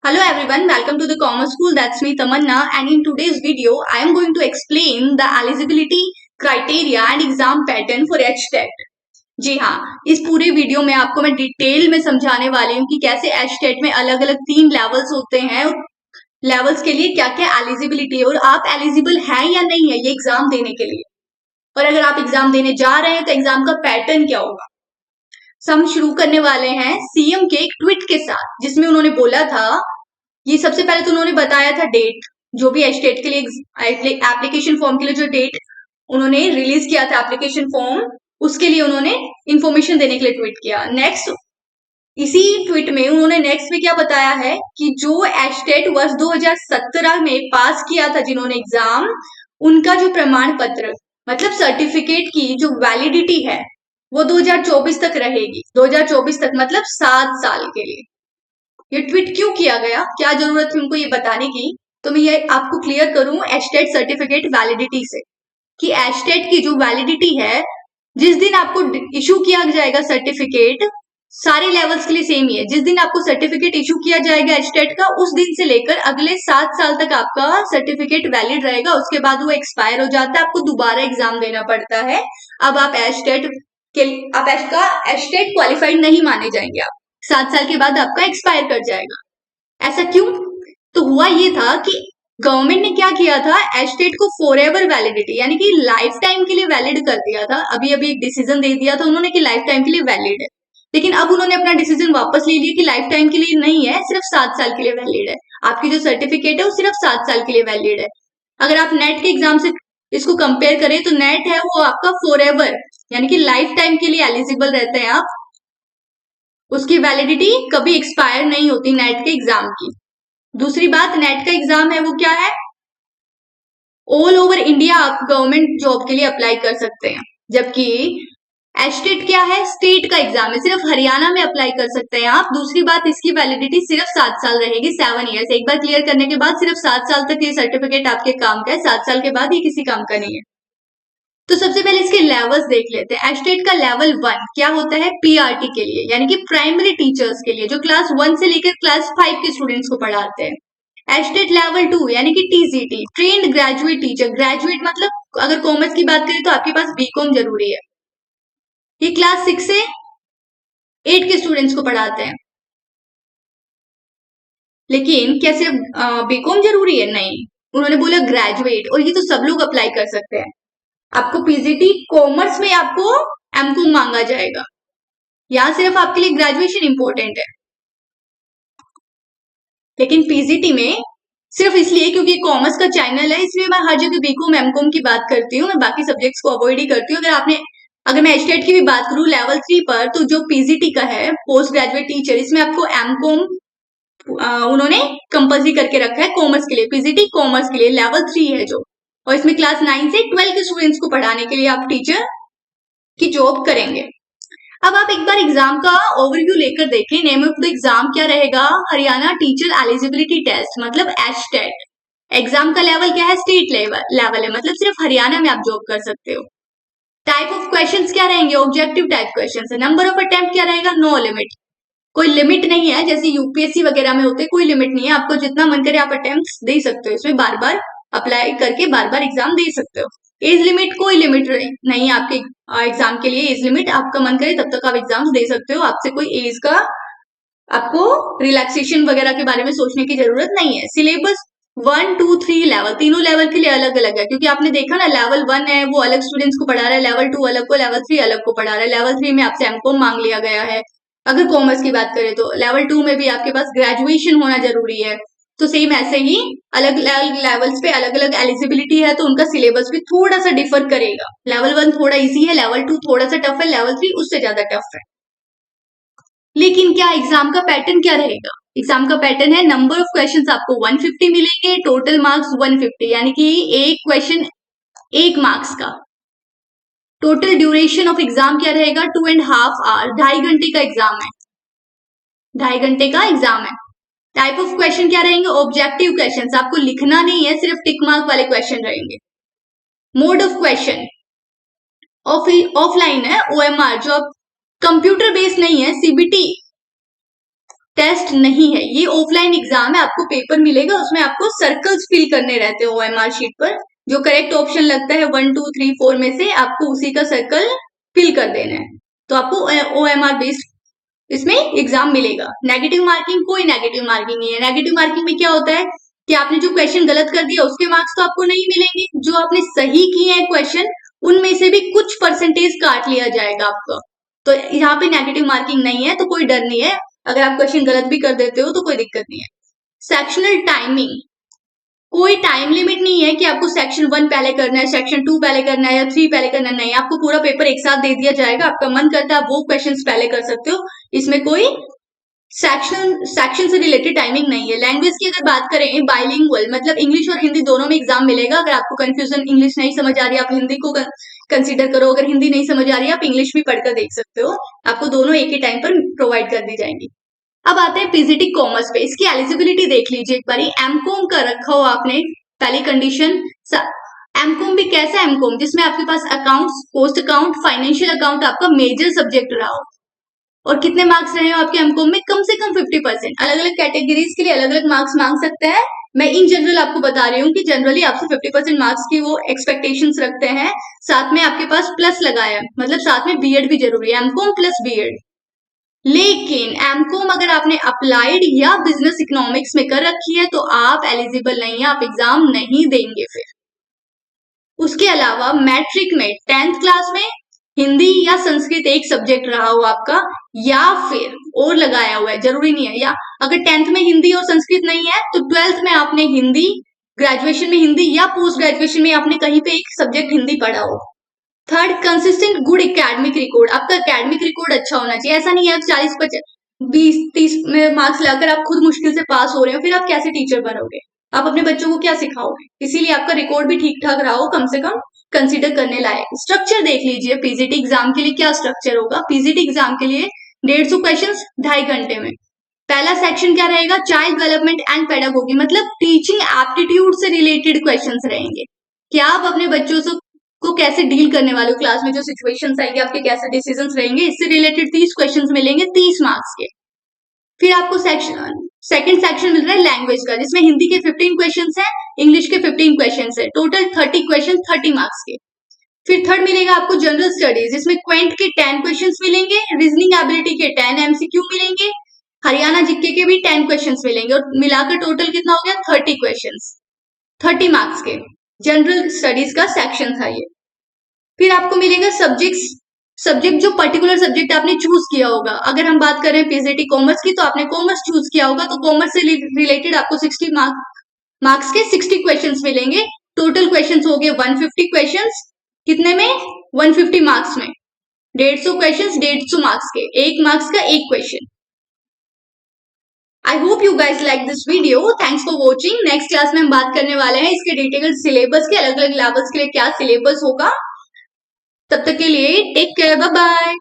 Hello everyone, welcome to the Commerce School. That's me Tamanna, and in today's video I am going to explain the eligibility criteria and exam pattern for HTET. जी हाँ, इस पूरे video में आपको मैं detail में समझाने वाली हूँ कि कैसे HTET में अलग अलग 3 लेवल्स होते हैं और लेवल्स के लिए क्या क्या एलिजिबिलिटी है और आप एलिजिबल हैं या नहीं है ये एग्जाम देने के लिए, और अगर आप एग्जाम देने जा रहे हैं तो एग्जाम का पैटर्न क्या होगा। हम शुरू करने वाले हैं सीएम के एक ट्वीट के साथ, जिसमें उन्होंने बोला था, ये सबसे पहले तो उन्होंने बताया था डेट, जो भी एचटेट के लिए एप्लीकेशन फॉर्म के लिए जो डेट उन्होंने रिलीज किया था एप्लीकेशन फॉर्म, उसके लिए उन्होंने इंफॉर्मेशन देने के लिए ट्वीट किया। नेक्स्ट इसी ट्वीट में उन्होंने नेक्स्ट में क्या बताया है कि जो एचटेट वर्ष 2017 में पास किया था जिन्होंने एग्जाम, उनका जो प्रमाण पत्र मतलब सर्टिफिकेट की जो वैलिडिटी है वो 2024 तक रहेगी। 2024 तक मतलब 7 साल के लिए। ये ट्वीट क्यों किया गया, क्या जरूरत थी उनको ये बताने की, तो मैं ये आपको क्लियर करूं एचटेट सर्टिफिकेट वैलिडिटी से कि एचटेट की जो वैलिडिटी है, जिस दिन आपको इशू किया जाएगा सर्टिफिकेट, सारे लेवल्स के लिए सेम ही है। जिस दिन आपको सर्टिफिकेट इशू किया जाएगा एचटेट का, उस दिन से लेकर अगले 7 साल तक आपका सर्टिफिकेट वैलिड रहेगा। उसके बाद वो एक्सपायर हो जाता है, आपको दोबारा एग्जाम देना पड़ता है। अब आप एचटेट क्वालिफाइड नहीं माने जाएंगे, आप 7 साल के बाद आपका एक्सपायर कर जाएगा। ऐसा क्यों? तो हुआ ये था कि गवर्नमेंट ने क्या किया था, एचटेट को फॉरएवर वैलिडिटी यानी कि लाइफ टाइम के लिए वैलिड कर दिया था। अभी अभी एक डिसीजन दे दिया था उन्होंने कि लाइफ टाइम के लिए वैलिड है, लेकिन अब उन्होंने अपना डिसीजन वापस ले लिया कि लाइफ टाइम के लिए नहीं है, सिर्फ 7 साल के लिए वैलिड है। आपकी जो सर्टिफिकेट है वो सिर्फ 7 साल के लिए वैलिड है। अगर आप नेट के एग्जाम से इसको कंपेयर करें तो नेट है वो आपका फॉरएवर यानी कि लाइफ टाइम के लिए एलिजिबल रहते हैं आप, उसकी वैलिडिटी कभी एक्सपायर नहीं होती नेट के एग्जाम की। दूसरी बात, नेट का एग्जाम है वो क्या है, ऑल ओवर इंडिया आप गवर्नमेंट जॉब के लिए अप्लाई कर सकते हैं, जबकि एचटेट क्या है, स्टेट का एग्जाम है, सिर्फ हरियाणा में अप्लाई कर सकते हैं आप। दूसरी बात, इसकी वैलिडिटी सिर्फ 7 साल रहेगी, 7 ईयर्स। एक बार क्लियर करने के बाद सिर्फ 7 साल तक ये सर्टिफिकेट आपके काम का है, 7 साल के बाद ये किसी काम का नहीं है। तो सबसे पहले इसके लेवल्स देख लेते हैं। एचटेट का लेवल 1 क्या होता है, पीआरटी के लिए यानी कि प्राइमरी टीचर्स के लिए, जो क्लास 1 से लेकर क्लास 5 के स्टूडेंट्स को पढ़ाते हैं। एचटेट लेवल 2 यानी कि TGT, trained graduate teacher. Graduate मतलब अगर कॉमर्स की बात करें तो आपके पास बीकॉम जरूरी है। ये क्लास 6 से 8 के स्टूडेंट्स को पढ़ाते हैं। लेकिन क्या सिर्फ बीकॉम जरूरी है? नहीं, उन्होंने बोला ग्रेजुएट, और ये तो सब लोग अप्लाई कर सकते हैं। आपको पीजीटी कॉमर्स में आपको एमकॉम मांगा जाएगा, यहां सिर्फ आपके लिए ग्रेजुएशन इंपॉर्टेंट है। लेकिन पीजीटी में सिर्फ इसलिए क्योंकि कॉमर्स का चैनल है, इसलिए मैं हर जगह बीकॉम एमकॉम की बात करती हूँ, मैं बाकी सब्जेक्ट्स को अवॉइड ही करती हूँ। अगर मैं एचटेट की भी बात करूँ लेवल 3 पर, तो जो पीजीटी का है पोस्ट ग्रेजुएट टीचर, इसमें आपको एमकॉम उन्होंने कंपल्सरी करके रखा है कॉमर्स के लिए। पीजीटी कॉमर्स के लिए लेवल 3 है जो, और इसमें क्लास 9 से 12 के स्टूडेंट्स को पढ़ाने के लिए आप टीचर की जॉब करेंगे। अब आप एक बार एग्जाम का ओवरव्यू लेकर देखें। नेम ऑफ द एग्जाम क्या रहेगा, हरियाणा टीचर एलिजिबिलिटी टेस्ट मतलब एचटेट। एग्जाम का लेवल क्या है, स्टेट लेवल है, मतलब सिर्फ हरियाणा में आप जॉब कर सकते हो। टाइप ऑफ क्वेश्चंस क्या रहेंगे, ऑब्जेक्टिव टाइप क्वेश्चंस है। नंबर ऑफ अटेम्प्ट क्या रहेगा, नो लिमिट, कोई लिमिट नहीं है, जैसे यूपीएससी वगैरह में होते कोई लिमिट नहीं है, आपको जितना मन करे आप अटेम्प्ट दे सकते हो, इसमें बार बार अप्लाई करके बार बार एग्जाम दे सकते हो। एज लिमिट कोई लिमिट नहीं है आपके एग्जाम के लिए, एज लिमिट आपका मन करे तब तक आप एग्जाम्स दे सकते हो, आपसे कोई एज का आपको रिलैक्सेशन वगैरह के बारे में सोचने की जरूरत नहीं है। सिलेबस 1, 2, 3 लेवल, तीनों लेवल के लिए अलग अलग है, क्योंकि आपने देखा ना लेवल 1 है वो अलग स्टूडेंट्स को पढ़ा रहा है, लेवल 2 अलग को, लेवल 3 अलग को पढ़ा रहा है। लेवल 3 में आपसे एमकॉम मांग लिया गया है। अगर कॉमर्स की बात करें तो लेवल 2 में भी आपके पास ग्रेजुएशन होना जरूरी है। तो सेम ऐसे ही अलग अलग लेवल्स पे अलग अलग एलिजिबिलिटी है, तो उनका सिलेबस भी थोड़ा सा डिफर करेगा। लेवल 1 थोड़ा इजी है, लेवल 2 थोड़ा सा टफ है, लेवल 3 उससे ज्यादा टफ है। लेकिन क्या एग्जाम का पैटर्न क्या रहेगा, एग्जाम का पैटर्न है नंबर ऑफ क्वेश्चंस आपको 150 मिलेंगे, टोटल मार्क्स 150 यानी कि एक क्वेश्चन 1 मार्क्स का। टोटल ड्यूरेशन ऑफ एग्जाम क्या रहेगा, 2.5 आवर, 2.5 घंटे का एग्जाम है, 2.5 घंटे का एग्जाम है। टाइप ऑफ क्वेश्चन क्या रहेंगे, ऑब्जेक्टिव क्वेश्चन, आपको लिखना नहीं है, सिर्फ टिक मार्क वाले क्वेश्चन रहेंगे। मोड ऑफ क्वेश्चन ऑफलाइन है, ओएमआर जो कंप्यूटर बेस्ड नहीं है, सीबीटी टेस्ट नहीं है, ये ऑफलाइन एग्जाम है। आपको पेपर मिलेगा, उसमें आपको सर्कल्स फिल करने रहते हैं OMR शीट पर। जो करेक्ट ऑप्शन लगता है 1 2 3 4 में से आपको उसी का सर्कल फिल कर देना है, तो आपको OMR बेस्ड इसमें एग्जाम मिलेगा। नेगेटिव मार्किंग, कोई नेगेटिव मार्किंग नहीं है। नेगेटिव मार्किंग में क्या होता है कि आपने जो क्वेश्चन गलत कर दिया उसके मार्क्स तो आपको नहीं मिलेंगे, जो आपने सही किए हैं क्वेश्चन उनमें से भी कुछ परसेंटेज काट लिया जाएगा आपका। तो यहाँ पे नेगेटिव मार्किंग नहीं है, तो कोई डर नहीं है। अगर आप क्वेश्चन गलत भी कर देते हो तो कोई दिक्कत नहीं है। सेक्शनल टाइमिंग, कोई टाइम लिमिट नहीं है कि आपको सेक्शन 1 पहले करना है, सेक्शन 2 पहले करना है या 3 पहले करना है। नहीं, आपको पूरा पेपर एक साथ दे दिया जाएगा। आपका मन करता है आप वो क्वेश्चंस पहले कर सकते हो, इसमें कोई सेक्शन से रिलेटेड टाइमिंग नहीं है। लैंग्वेज की अगर बात करें, बाइलिंगुअल मतलब इंग्लिश और हिंदी दोनों में एग्जाम मिलेगा। अगर आपको कंफ्यूजन, इंग्लिश नहीं समझ आ रही है, आप हिंदी को कंसीडर करो। अगर हिंदी नहीं समझ आ रही है, आप इंग्लिश भी पढ़कर देख सकते हो। आपको दोनों एक ही टाइम पर प्रोवाइड कर दी जाएंगी। अब आते हैं पीजीटी कॉमर्स पे। इसकी एलिजिबिलिटी देख लीजिए एक बारी। एमकॉम का रखा हो आपने, पहली कंडीशन। एमकॉम भी कैसा एमकॉम, जिसमें आपके पास accounts, post account, financial account आपका मेजर सब्जेक्ट रहा हो, और कितने मार्क्स रहे हो आपके एमकॉम में, कम से कम 50%। अलग अलग कैटेगरीज के लिए अलग अलग मार्क्स मांग सकते हैं। मैं इन जनरल आपको बता रही हूँ कि जनरली आपसे 50% मार्क्स की वो एक्सपेक्टेशंस रखते हैं। साथ में आपके पास प्लस लगाया, मतलब साथ में बीएड भी जरूरी है, एमकॉम प्लस बीएड। लेकिन एमकॉम अगर आपने अप्लाइड या बिजनेस इकोनॉमिक्स में कर रखी है तो आप एलिजिबल नहीं है, आप एग्जाम नहीं देंगे फिर। उसके अलावा मैट्रिक में 10th क्लास में हिंदी या संस्कृत एक सब्जेक्ट रहा हो आपका, या फिर और लगाया हुआ है, जरूरी नहीं है, या अगर 10th में हिंदी और संस्कृत नहीं है तो 12th में आपने हिंदी, ग्रेजुएशन में हिंदी या पोस्ट ग्रेजुएशन में आपने कहीं पे एक सब्जेक्ट हिंदी पढ़ा हो। Third, consistent good academic record. आपका एकेडमिक रिकॉर्ड अच्छा होना चाहिए। ऐसा नहीं है 40 20 30 में मार्क्स लाकर आप खुद मुश्किल से पास हो रहे हो, फिर आप कैसे टीचर बनोगे, आप अपने बच्चों को क्या सिखाओगे। इसीलिए आपका रिकॉर्ड भी ठीक ठाक रहा हो, कम से कम कंसीडर करने लायक। स्ट्रक्चर देख लीजिए पीजीटी एग्जाम के लिए क्या स्ट्रक्चर होगा। पीजीटी एग्जाम के लिए 150 क्वेश्चन 2.5 घंटे में। पहला सेक्शन क्या रहेगा, चाइल्ड डेवलपमेंट एंड पेडागोगी, मतलब टीचिंग एप्टीट्यूड से रिलेटेड क्वेश्चंस रहेंगे कि आप अपने बच्चों से को कैसे डील करने वाले हो, क्लास में जो सिचुएशंस आएंगे आपके कैसे डिसीजंस रहेंगे, इससे रिलेटेड 30 क्वेश्चंस मिलेंगे 30 मार्क्स के। फिर आपको सेकंड सेक्शन मिल रहा है लैंग्वेज का, जिसमें हिंदी के 15 क्वेश्चंस हैं, इंग्लिश के 15 क्वेश्चंस हैं, टोटल 30 क्वेश्चन 30 मार्क्स के। फिर थर्ड मिलेगा आपको जनरल स्टडीज, जिसमें क्वेंट के 10 क्वेश्चंस मिलेंगे, रीजनिंग एबिलिटी के 10 एमसीक्यू मिलेंगे, हरियाणा जीके के भी 10 क्वेश्चंस मिलेंगे, और मिलाकर टोटल कितना हो गया 30 क्वेश्चंस 30 मार्क्स के। जनरल स्टडीज का सेक्शन था ये। फिर आपको मिलेगा सब्जेक्ट जो पर्टिकुलर सब्जेक्ट आपने चूज किया होगा। अगर हम बात करें पीजीटी कॉमर्स की, तो आपने कॉमर्स चूज किया होगा, तो कॉमर्स से रिलेटेड आपको 60 मार्क्स के 60 क्वेश्चंस मिलेंगे। टोटल क्वेश्चंस हो गए 150 क्वेश्चंस, कितने में 150 मार्क्स में, 150 क्वेश्चंस 150 मार्क्स के, 1 मार्क्स का 1 question. I hope you guys like this video, thanks for watching. Next class में हम बात करने वाले हैं इसके डिटेल सिलेबस के, अलग अलग लेवल्स के लिए क्या सिलेबस होगा। तब तक के लिए टेक केयर, बाय बाय।